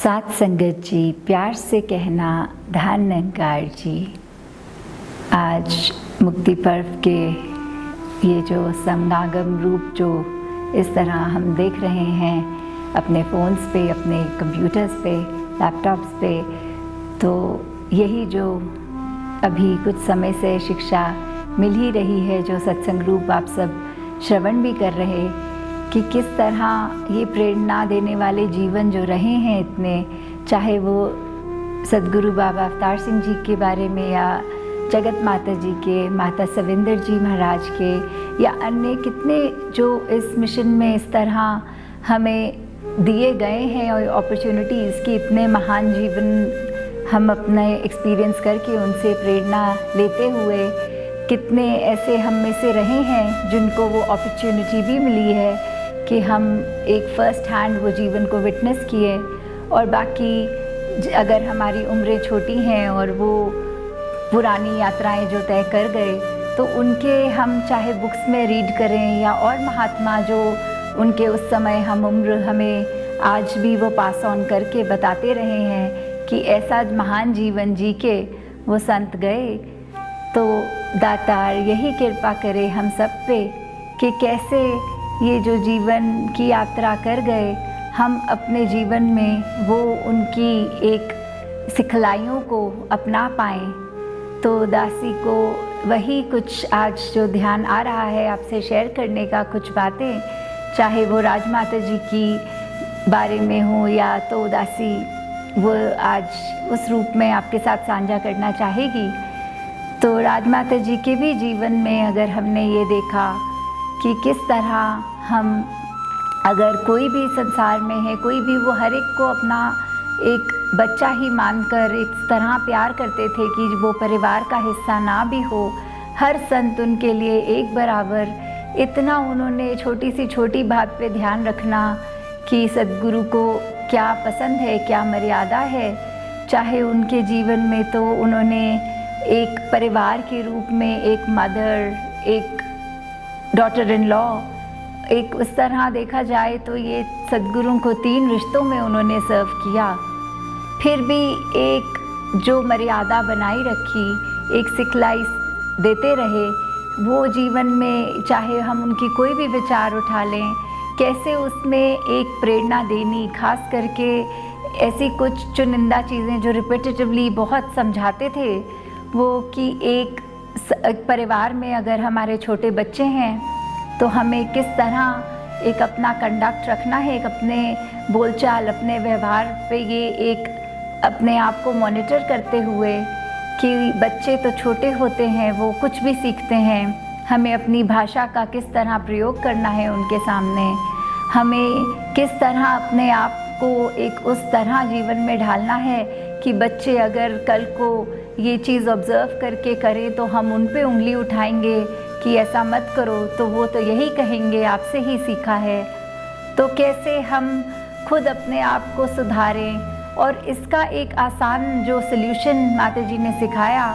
साथ संगत जी, प्यार से कहना ध्यान निरंकार जी। आज मुक्ति पर्व के ये जो समागम रूप जो इस तरह हम देख रहे हैं अपने फ़ोन्स पे, अपने कंप्यूटर्स पे, लैपटॉप्स पे, तो यही जो अभी कुछ समय से शिक्षा मिल ही रही है, जो सत्संग रूप आप सब श्रवण भी कर रहे कि किस तरह ये प्रेरणा देने वाले जीवन जो रहे हैं इतने, चाहे वो सदगुरु बाबा अवतार सिंह जी के बारे में या जगत माता जी के, माता सविंदर जी महाराज के, या अन्य कितने जो इस मिशन में इस तरह हमें दिए गए हैं और अपॉर्चुनिटीज़ की इतने महान जीवन हम अपने एक्सपीरियंस करके उनसे प्रेरणा लेते हुए कितने ऐसे हम में से रहे हैं जिनको वो अपॉर्चुनिटी भी मिली है कि हम एक फ़र्स्ट हैंड वो जीवन को विटनेस किए। और बाकी अगर हमारी उम्रें छोटी हैं और वो पुरानी यात्राएं जो तय कर गए, तो उनके हम चाहे बुक्स में रीड करें या और महात्मा जो उनके उस समय हम उम्र हमें आज भी वो पास ऑन करके बताते रहे हैं कि ऐसा महान जीवन जी के वो संत गए। तो दातार यही कृपा करे हम सब पे कि कैसे ये जो जीवन की यात्रा कर गए, हम अपने जीवन में वो उनकी एक सिखलाइयों को अपना पाएँ। तो दासी को वही कुछ आज जो ध्यान आ रहा है आपसे शेयर करने का, कुछ बातें, चाहे वो राजमाता जी की बारे में हो या तो दासी वो आज उस रूप में आपके साथ साझा करना चाहेगी। तो राजमाता जी के भी जीवन में अगर हमने ये देखा कि किस तरह हम अगर कोई भी संसार में है, कोई भी, वो हर एक को अपना एक बच्चा ही मानकर इस तरह प्यार करते थे कि वो परिवार का हिस्सा ना भी हो, हर संत उनके लिए एक बराबर, इतना उन्होंने छोटी सी छोटी बात पे ध्यान रखना कि सद्गुरु को क्या पसंद है, क्या मर्यादा है। चाहे उनके जीवन में तो उन्होंने एक परिवार के रूप में एक मदर, एक डॉटर इन लॉ, एक उस तरह देखा जाए तो ये सद्गुरु को 3 रिश्तों में उन्होंने सर्व किया, फिर भी एक जो मर्यादा बनाई रखी, एक सिखलाई देते रहे। वो जीवन में चाहे हम उनकी कोई भी विचार उठा लें, कैसे उसमें एक प्रेरणा देनी, खास करके ऐसी कुछ चुनिंदा चीज़ें जो रिपीटेटिवली बहुत समझाते थे, वो कि एक परिवार में अगर हमारे छोटे बच्चे हैं तो हमें किस तरह एक अपना कंडक्ट रखना है, एक अपने बोलचाल, अपने व्यवहार पे ये एक अपने आप को मॉनिटर करते हुए कि बच्चे तो छोटे होते हैं, वो कुछ भी सीखते हैं, हमें अपनी भाषा का किस तरह प्रयोग करना है उनके सामने, हमें किस तरह अपने आप को एक उस तरह जीवन में ढालना है कि बच्चे अगर कल को ये चीज़ ऑब्ज़र्व करके करें तो हम उन पे उंगली उठाएंगे कि ऐसा मत करो, तो वो तो यही कहेंगे आपसे ही सीखा है। तो कैसे हम खुद अपने आप को सुधारें, और इसका एक आसान जो सल्यूशन माता जी ने सिखाया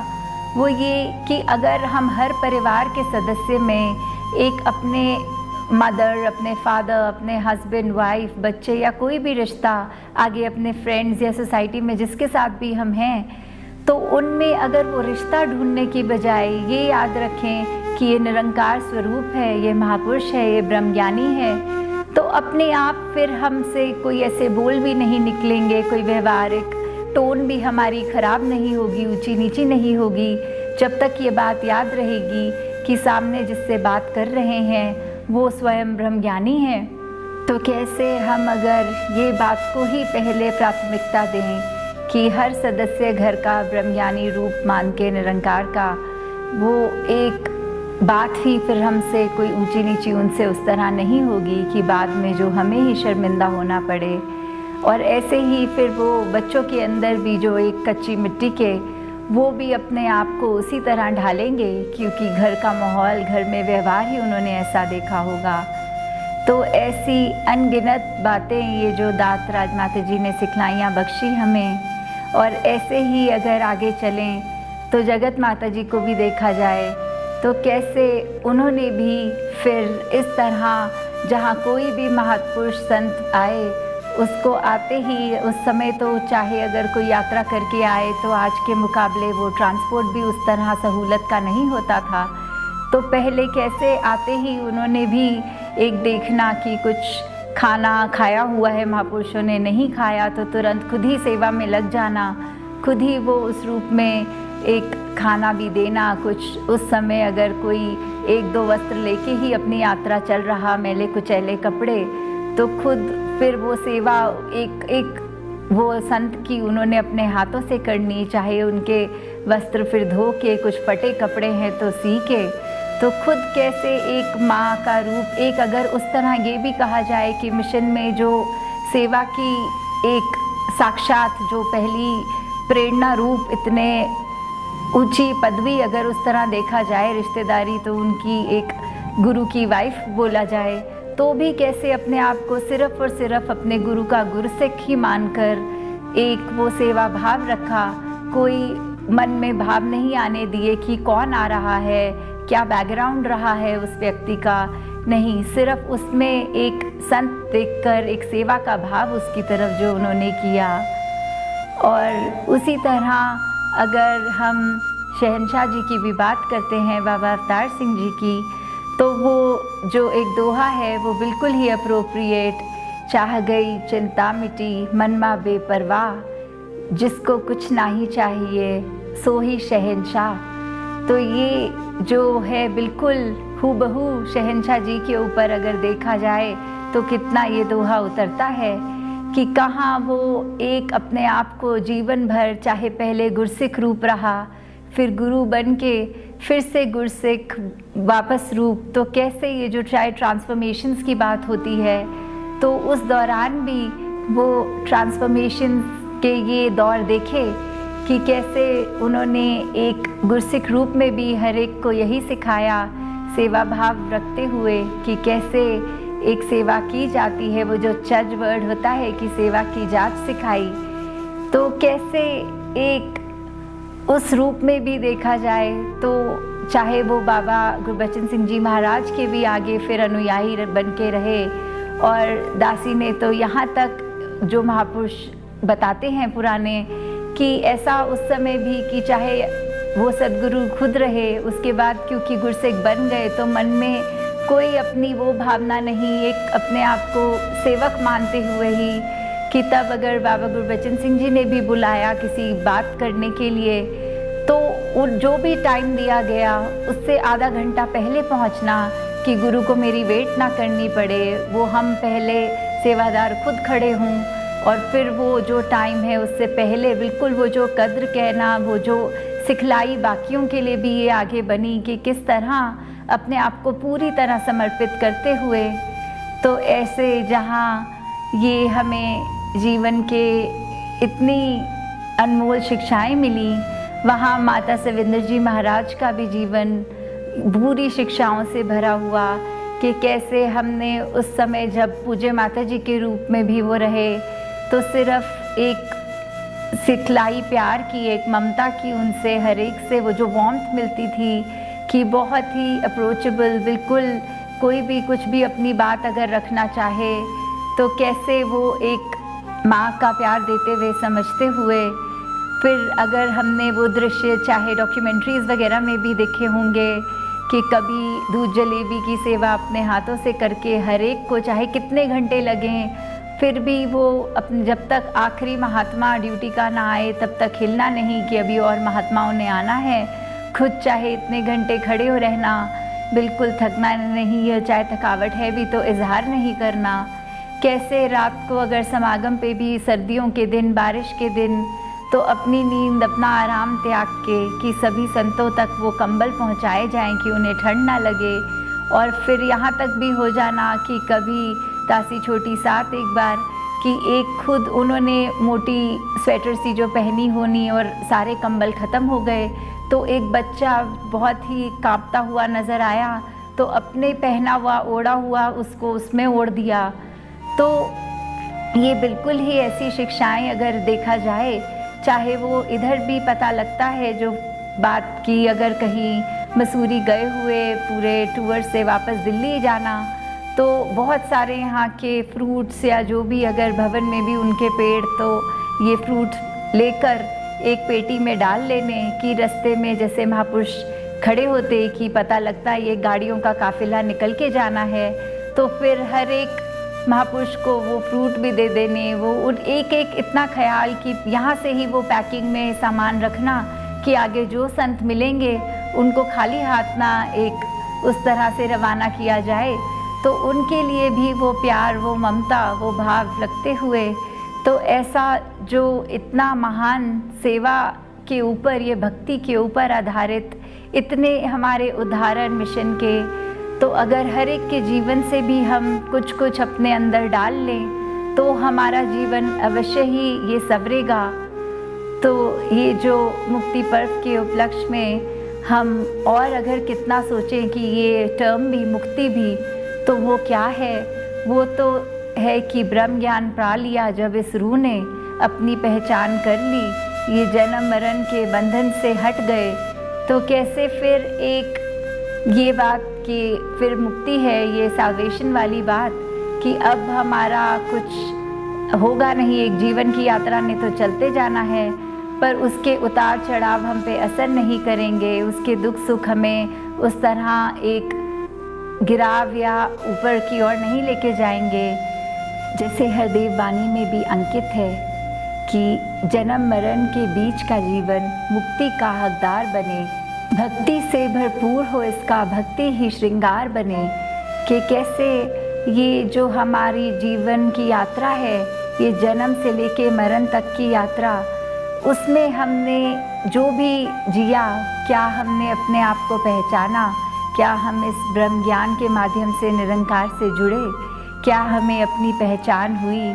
वो ये कि अगर हम हर परिवार के सदस्य में एक अपने मदर, अपने फादर, अपने हस्बैंड, वाइफ, बच्चे या कोई भी रिश्ता आगे अपने फ्रेंड्स या सोसाइटी में जिसके साथ भी हम हैं, तो उनमें अगर वो रिश्ता ढूंढने की बजाय ये याद रखें कि ये निरंकार स्वरूप है, ये महापुरुष है, ये ब्रह्मज्ञानी है, तो अपने आप फिर हमसे कोई ऐसे बोल भी नहीं निकलेंगे, कोई व्यवहारिक टोन भी हमारी ख़राब नहीं होगी, ऊंची नीची नहीं होगी, जब तक ये बात याद रहेगी कि सामने जिससे बात कर रहे हैं वो स्वयं ब्रह्मज्ञानी हैं। तो कैसे हम अगर ये बात को ही पहले प्राथमिकता दें कि हर सदस्य घर का ब्रह्मज्ञानी रूप मान के निरंकार का, वो एक बात ही फिर हमसे कोई ऊंची नीची उनसे उस तरह नहीं होगी कि बाद में जो हमें ही शर्मिंदा होना पड़े। और ऐसे ही फिर वो बच्चों के अंदर भी जो एक कच्ची मिट्टी के, वो भी अपने आप को उसी तरह ढालेंगे क्योंकि घर का माहौल, घर में व्यवहार ही उन्होंने ऐसा देखा होगा। तो ऐसी अनगिनत बातें ये जो दात राजमाता जी ने सिखलाइयाँ बख्शी हमें, और ऐसे ही अगर आगे चलें तो जगत माता जी को भी देखा जाए तो कैसे उन्होंने भी फिर इस तरह जहाँ कोई भी महापुरुष संत आए उसको आते ही उस समय तो चाहे अगर कोई यात्रा करके आए तो आज के मुकाबले वो ट्रांसपोर्ट भी उस तरह सहूलत का नहीं होता था। तो पहले कैसे आते ही उन्होंने भी एक देखना कि कुछ खाना खाया हुआ है, महापुरुषों ने नहीं खाया तो तुरंत खुद ही सेवा में लग जाना, खुद ही वो उस रूप में एक खाना भी देना। कुछ उस समय अगर कोई एक दो वस्त्र लेके ही अपनी यात्रा चल रहा, मैले कुचैले कपड़े, तो खुद फिर वो सेवा एक वो संत की उन्होंने अपने हाथों से करनी, चाहे उनके वस्त्र फिर धो के, कुछ फटे कपड़े हैं तो सी के, तो खुद कैसे एक माँ का रूप, एक अगर उस तरह ये भी कहा जाए कि मिशन में जो सेवा की एक साक्षात जो पहली प्रेरणा रूप इतने ऊंची पदवी अगर उस तरह देखा जाए रिश्तेदारी, तो उनकी एक गुरु की वाइफ बोला जाए, तो भी कैसे अपने आप को सिर्फ और सिर्फ अपने गुरु का गुरसिख ही मानकर एक वो सेवा भाव रखा। कोई मन में भाव नहीं आने दिए कि कौन आ रहा है, क्या बैकग्राउंड रहा है उस व्यक्ति का, नहीं, सिर्फ उसमें एक संत देखकर एक सेवा का भाव उसकी तरफ जो उन्होंने किया। और उसी तरह अगर हम शहंशाह जी की भी बात करते हैं, बाबा अवतार सिंह जी की, तो वो जो एक दोहा है वो बिल्कुल ही अप्रोप्रिएट, चाह गई चिंता मिटी मन मा बेपरवाह, जिसको कुछ नहीं चाहिए सो ही शहंशाह। तो ये जो है बिल्कुल हूबहू शहंशाह जी के ऊपर अगर देखा जाए तो कितना ये दोहा उतरता है कि कहाँ वो एक अपने आप को जीवन भर, चाहे पहले गुरसिख रूप रहा, फिर गुरु बन के फिर से गुरसिख वापस रूप, तो कैसे ये जो चाहे ट्रांसफॉर्मेशंस की बात होती है तो उस दौरान भी वो ट्रांसफॉर्मेशन के ये दौर देखे कि कैसे उन्होंने एक गुरसिख रूप में भी हर एक को यही सिखाया, सेवा भाव रखते हुए कि कैसे एक सेवा की जाती है। वो जो चज वर्ड होता है कि सेवा की जाच सिखाई, तो कैसे एक उस रूप में भी देखा जाए तो चाहे वो बाबा गुरबचन सिंह जी महाराज के भी आगे फिर अनुयायी बन के रहे। और दासी ने तो यहाँ तक जो महापुरुष बताते हैं पुराने कि ऐसा उस समय भी कि चाहे वो सदगुरु खुद रहे, उसके बाद क्योंकि गुरसिख बन गए तो मन में कोई अपनी वो भावना नहीं, एक अपने आप को सेवक मानते हुए ही कि तब अगर बाबा गुरबचन सिंह जी ने भी बुलाया किसी बात करने के लिए तो जो भी टाइम दिया गया उससे आधा घंटा पहले पहुंचना कि गुरु को मेरी वेट ना करनी पड़े, वो हम पहले सेवादार खुद खड़े हों, और फिर वो जो टाइम है उससे पहले बिल्कुल वो जो कद्र कहना, वो जो सिखलाई बाकियों के लिए भी ये आगे बनी कि किस तरह अपने आप को पूरी तरह समर्पित करते हुए। तो ऐसे जहाँ ये हमें जीवन के इतनी अनमोल शिक्षाएं मिली, वहाँ माता सविंदर जी महाराज का भी जीवन पूरी शिक्षाओं से भरा हुआ कि कैसे हमने उस समय जब पूज्य माता जी के रूप में भी वो रहे तो सिर्फ एक सिखलाई प्यार की, एक ममता की, उनसे हर एक से वो जो वार्मथ मिलती थी कि बहुत ही अप्रोचेबल, बिल्कुल कोई भी कुछ भी अपनी बात अगर रखना चाहे तो कैसे वो एक माँ का प्यार देते हुए समझते हुए। फिर अगर हमने वो दृश्य चाहे डॉक्यूमेंट्रीज़ वगैरह में भी देखे होंगे कि कभी दूध जलेबी की सेवा अपने हाथों से करके हर एक को चाहे कितने घंटे लगें फिर भी वो अपने जब तक आखिरी महात्मा ड्यूटी का ना आए तब तक हिलना नहीं कि अभी और महात्माओं ने आना है, खुद चाहे इतने घंटे खड़े हो रहना, बिल्कुल थकना नहीं है, चाहे थकावट है भी तो इजहार नहीं करना। कैसे रात को अगर समागम पे भी सर्दियों के दिन, बारिश के दिन, तो अपनी नींद, अपना आराम त्याग के कि सभी संतों तक वो कंबल पहुंचाए जाएं कि उन्हें ठंड ना लगे। और फिर यहाँ तक भी हो जाना कि कभी दासी छोटी साथ एक बार कि एक खुद उन्होंने मोटी स्वेटर सी जो पहनी होनी और सारे कंबल ख़त्म हो गए तो एक बच्चा बहुत ही कांपता हुआ नज़र आया तो अपने पहना हुआ ओढ़ा हुआ उसको उसमें ओढ़ दिया। तो ये बिल्कुल ही ऐसी शिक्षाएं अगर देखा जाए, चाहे वो इधर भी पता लगता है जो बात की अगर कहीं मसूरी गए हुए पूरे टूर से वापस दिल्ली जाना तो बहुत सारे यहाँ के फ्रूट्स या जो भी अगर भवन में भी उनके पेड़, तो ये फ्रूट लेकर एक पेटी में डाल लेने कि रास्ते में जैसे महापुरुष खड़े होते कि पता लगता है ये गाड़ियों का काफिला निकल के जाना है, तो फिर हर एक महापुरुष को वो फ्रूट भी दे देने। वो उन एक एक इतना ख्याल कि यहाँ से ही वो पैकिंग में सामान रखना कि आगे जो संत मिलेंगे उनको खाली हाथ ना एक उस तरह से रवाना किया जाए। तो उनके लिए भी वो प्यार, वो ममता, वो भाव लगते हुए, तो ऐसा जो इतना महान सेवा के ऊपर, ये भक्ति के ऊपर आधारित इतने हमारे उदाहरण मिशन के, तो अगर हर एक के जीवन से भी हम कुछ कुछ अपने अंदर डाल लें तो हमारा जीवन अवश्य ही ये संवरेगा। तो ये जो मुक्ति पर्व के उपलक्ष्य में हम और अगर कितना सोचें कि ये टर्म भी, मुक्ति भी, तो वो क्या है? वो तो है कि ब्रह्म ज्ञान पा लिया जब इस रूह ने, अपनी पहचान कर ली, ये जन्म मरण के बंधन से हट गए, तो कैसे फिर एक ये बात कि फिर मुक्ति है, ये साल्वेशन वाली बात कि अब हमारा कुछ होगा नहीं, एक जीवन की यात्रा ने तो चलते जाना है, पर उसके उतार चढ़ाव हम पे असर नहीं करेंगे, उसके दुख सुख हमें उस तरह एक गिराव या ऊपर की ओर नहीं लेके जाएंगे। जैसे हरदेव वाणी में भी अंकित है कि जन्म मरण के बीच का जीवन मुक्ति का हकदार बने, भक्ति से भरपूर हो इसका, भक्ति ही श्रृंगार बने। कि कैसे ये जो हमारी जीवन की यात्रा है, ये जन्म से लेके मरण तक की यात्रा, उसमें हमने जो भी जिया, क्या हमने अपने आप को पहचाना, क्या हम इस ब्रह्म ज्ञान के माध्यम से निरंकार से जुड़े, क्या हमें अपनी पहचान हुई,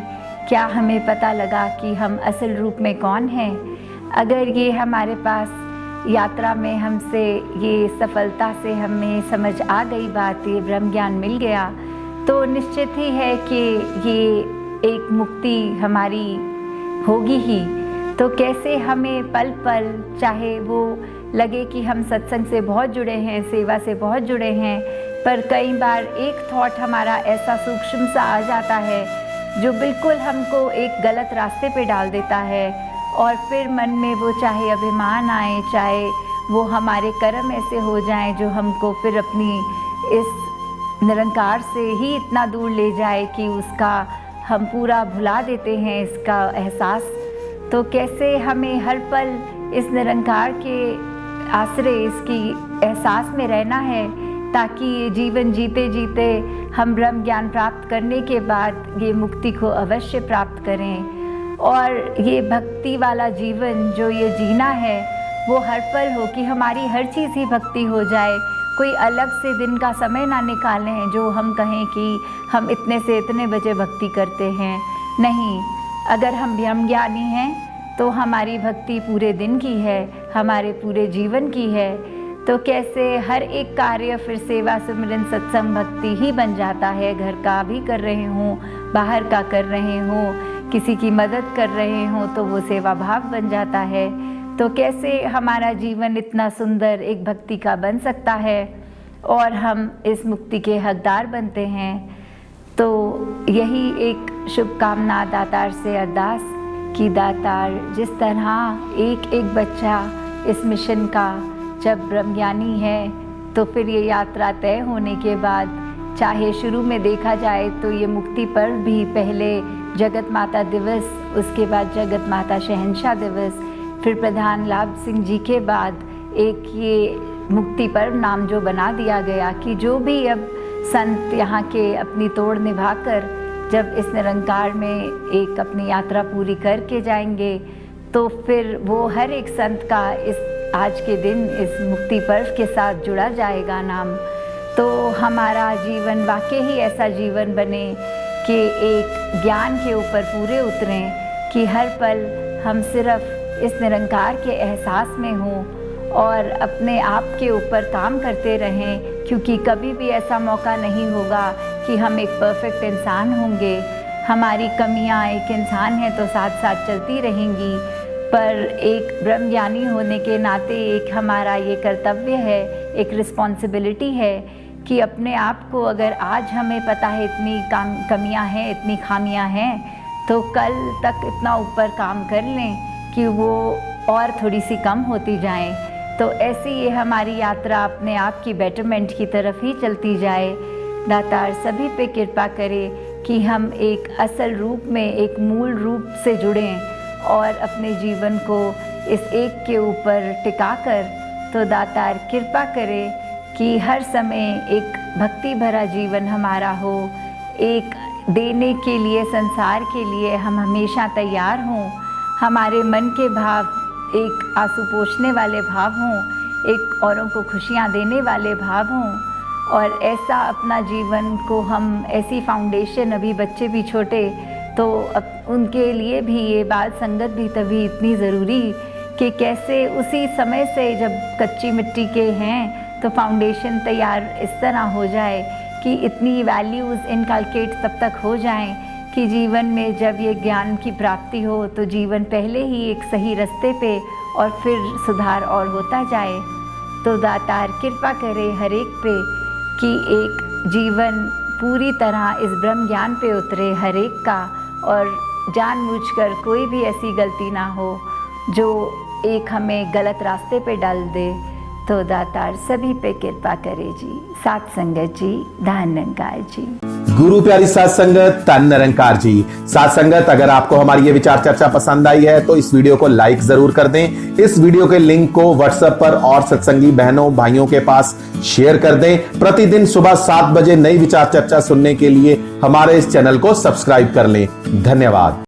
क्या हमें पता लगा कि हम असल रूप में कौन हैं। अगर ये हमारे पास यात्रा में हमसे ये सफलता से हमें समझ आ गई बात, ये ब्रह्म ज्ञान मिल गया, तो निश्चित ही है कि ये एक मुक्ति हमारी होगी ही। तो कैसे हमें पल पल, चाहे वो लगे कि हम सत्संग से बहुत जुड़े हैं, सेवा से बहुत जुड़े हैं, पर कई बार एक थॉट हमारा ऐसा सूक्ष्म सा आ जाता है जो बिल्कुल हमको एक गलत रास्ते पे डाल देता है, और फिर मन में वो चाहे अभिमान आए, चाहे वो हमारे कर्म ऐसे हो जाएं जो हमको फिर अपनी इस निरंकार से ही इतना दूर ले जाए कि उसका हम पूरा भुला देते हैं इसका एहसास। तो कैसे हमें हर पल इस निरंकार के आश्रय, इसकी एहसास में रहना है, ताकि ये जीवन जीते जीते हम ब्रह्म ज्ञान प्राप्त करने के बाद ये मुक्ति को अवश्य प्राप्त करें। और ये भक्ति वाला जीवन जो ये जीना है, वो हर पल हो कि हमारी हर चीज़ ही भक्ति हो जाए। कोई अलग से दिन का समय ना निकालें जो हम कहें कि हम इतने से इतने बजे भक्ति करते हैं। नहीं, अगर हम ब्रह्म ज्ञानी हैं तो हमारी भक्ति पूरे दिन की है, हमारे पूरे जीवन की है। तो कैसे हर एक कार्य फिर सेवा सिमरन सत्संग भक्ति ही बन जाता है। घर का भी कर रहे हों, बाहर का कर रहे हों, किसी की मदद कर रहे हों, तो वो सेवा भाव बन जाता है। तो कैसे हमारा जीवन इतना सुंदर एक भक्ति का बन सकता है और हम इस मुक्ति के हकदार बनते हैं। तो यही एक शुभकामना दातार से अरदास कि दातार जिस तरह एक एक बच्चा इस मिशन का जब ब्रह्मज्ञानी है, तो फिर ये यात्रा तय होने के बाद, चाहे शुरू में देखा जाए तो ये मुक्ति पर्व भी पहले जगत माता दिवस, उसके बाद जगत माता शहंशाह दिवस, फिर प्रधान लाभ सिंह जी के बाद एक ये मुक्ति पर्व नाम जो बना दिया गया कि जो भी अब संत यहाँ के अपनी तोड़ निभाकर जब इस निरंकार में एक अपनी यात्रा पूरी करके जाएंगे, तो फिर वो हर एक संत का इस आज के दिन इस मुक्ति पर्व के साथ जुड़ा जाएगा नाम। तो हमारा जीवन वाकई ही ऐसा जीवन बने कि एक ज्ञान के ऊपर पूरे उतरें, कि हर पल हम सिर्फ इस निरंकार के एहसास में हों और अपने आप के ऊपर काम करते रहें, क्योंकि कभी भी ऐसा मौका नहीं होगा कि हम एक परफेक्ट इंसान होंगे। हमारी कमियां, एक इंसान है तो साथ साथ चलती रहेंगी, पर एक ब्रह्मज्ञानी होने के नाते एक हमारा ये कर्तव्य है, एक रिस्पॉन्सिबिलिटी है कि अपने आप को अगर आज हमें पता है इतनी कमियां हैं, इतनी खामियां हैं, तो कल तक इतना ऊपर काम कर लें कि वो और थोड़ी सी कम होती जाएं। तो ऐसी ये हमारी यात्रा अपने आप की बेटरमेंट की तरफ ही चलती जाए। दातार सभी पे कृपा करे कि हम एक असल रूप में, एक मूल रूप से जुड़ें और अपने जीवन को इस एक के ऊपर टिकाकर, तो दातार कृपा करे कि हर समय एक भक्ति भरा जीवन हमारा हो, एक देने के लिए, संसार के लिए हम हमेशा तैयार हों, हमारे मन के भाव एक आंसू पोंछने वाले भाव हों, एक औरों को खुशियाँ देने वाले भाव हों, और ऐसा अपना जीवन को हम, ऐसी फाउंडेशन, अभी बच्चे भी छोटे, तो उनके लिए भी ये बाल संगत भी तभी इतनी ज़रूरी कि कैसे उसी समय से जब कच्ची मिट्टी के हैं तो फाउंडेशन तैयार इस तरह हो जाए कि इतनी वैल्यूज़ इनकलकेट तब तक हो जाएं कि जीवन में जब ये ज्ञान की प्राप्ति हो तो जीवन पहले ही एक सही रास्ते पे और फिर सुधार और होता जाए। तो दातार कृपा करे हर एक पे कि एक जीवन पूरी तरह इस ब्रह्म ज्ञान पे उतरे हर एक का, और जानबूझकर कोई भी ऐसी गलती ना हो जो एक हमें गलत रास्ते पे डाल दे। तो दातार सभी पे कृपा करे जी। सात संगत जी, धन निरंकार जी। गुरु प्यारी सात संगत, धन निरंकार जी। सात संगत, अगर आपको हमारी ये विचार चर्चा पसंद आई है तो इस वीडियो को लाइक जरूर कर दें। इस वीडियो के लिंक को व्हाट्सएप पर और सत्संगी बहनों भाइयों के पास शेयर कर दें। प्रतिदिन सुबह 7 बजे नई विचार चर्चा सुनने के लिए हमारे इस चैनल को सब्सक्राइब कर लें। धन्यवाद।